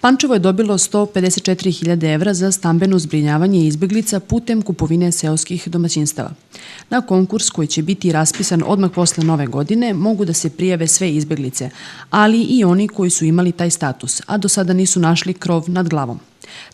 Pančevo je dobilo 154.000 evra za stambeno zbrinjavanje izbeglica putem kupovine seoskih domaćinstava. Na konkurs koji će biti raspisan odmah posle Nove godine mogu da se prijave sve izbeglice, ali i oni koji su imali taj status, a do sada nisu našli krov nad glavom.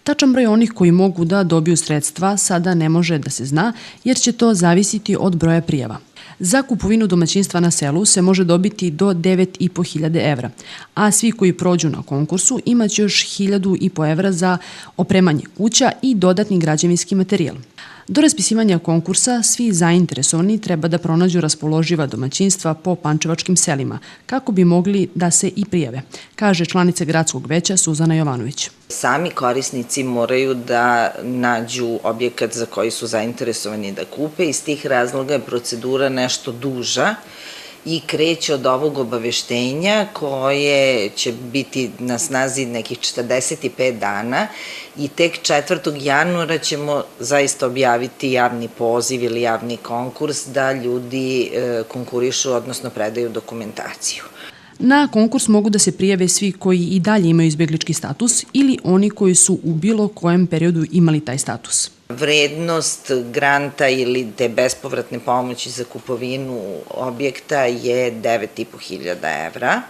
Tačan broj onih koji mogu da dobiju sredstva sada ne može da se zna, jer će to zavisiti od broja prijava. Za kupovinu domaćinstva na selu se može dobiti do 9.500 evra, a svi koji prođu na konkursu imaće još 1.500 evra za opremanje kuća i dodatni građevinski materijal. Do raspisivanja konkursa svi zainteresovani treba da pronađu raspoloživa domaćinstva po pančevačkim selima, kako bi mogli da se i prijave, kaže članica gradskog veća Suzana Jovanović. Sami korisnici moraju da nađu objekat za koji su zainteresovani da kupe. Iz tih razloga je procedura nešto duža i kreće od ovog obaveštenja koje će biti na snazi nekih 45 dana i tek 4. januara ćemo zaista objaviti javni poziv ili javni konkurs da ljudi konkurišu, odnosno predaju dokumentaciju. Na konkurs mogu da se prijave svi koji i dalje imaju izbeglički status ili oni koji su u bilo kojem periodu imali taj status. Vrednost granta ili te bespovratne pomoći za kupovinu objekta je 9.500 evra.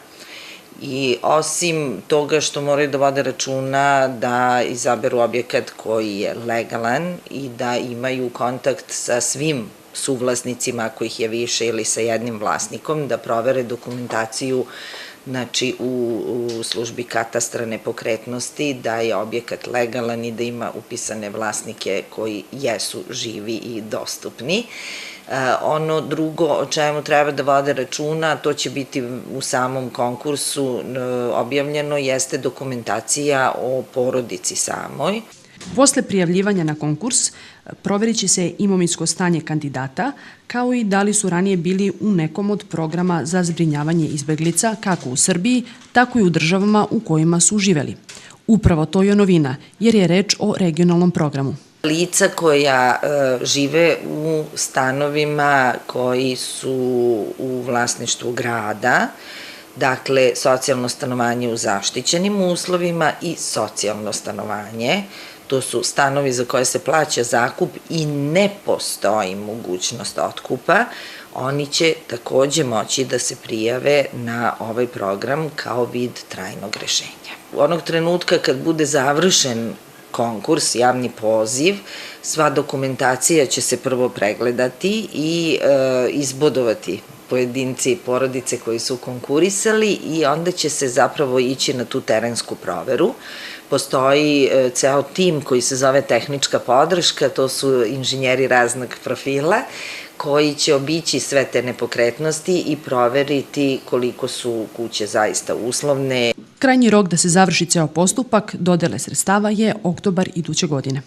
I osim toga što moraju da vode računa da izaberu objekat koji je legalan i da imaju kontakt sa svim suvlasnicima, ako ih je više, ili sa jednim vlasnikom, da provere dokumentaciju u službi katastra nepokretnosti, da je objekat legalan i da ima upisane vlasnike koji jesu živi i dostupni. Ono drugo o čemu treba da vode računa, to će biti u samom konkursu objavljeno, jeste dokumentacija o porodici samoj. Posle prijavljivanja na konkurs proverit će se imovinsko stanje kandidata, kao i da li su ranije bili u nekom od programa za zbrinjavanje izbeglica, kako u Srbiji, tako i u državama u kojima su živeli. Upravo to je novina, jer je reč o regionalnom programu. Lica koja žive u stanovima koji su u vlasništvu grada, dakle socijalno stanovanje u zaštićenim uslovima i socijalno stanovanje, to su stanovi za koje se plaća zakup i ne postoji mogućnost otkupa, oni će takođe moći da se prijave na ovaj program kao vid trajnog rešenja. U onog trenutka kad bude završen konkurs, javni poziv, sva dokumentacija će se prvo pregledati i izbodovati pojedinci i porodice koji su konkurisali i onda će se zapravo ići na tu terensku proveru. Postoji ceo tim koji se zove tehnička podrška, to su inženjeri raznog profila, koji će obići sve te nepokretnosti i proveriti koliko su kuće zaista uslovne. Krajnji rok da se završi ceo postupak dodele sredstava je oktobar iduće godine.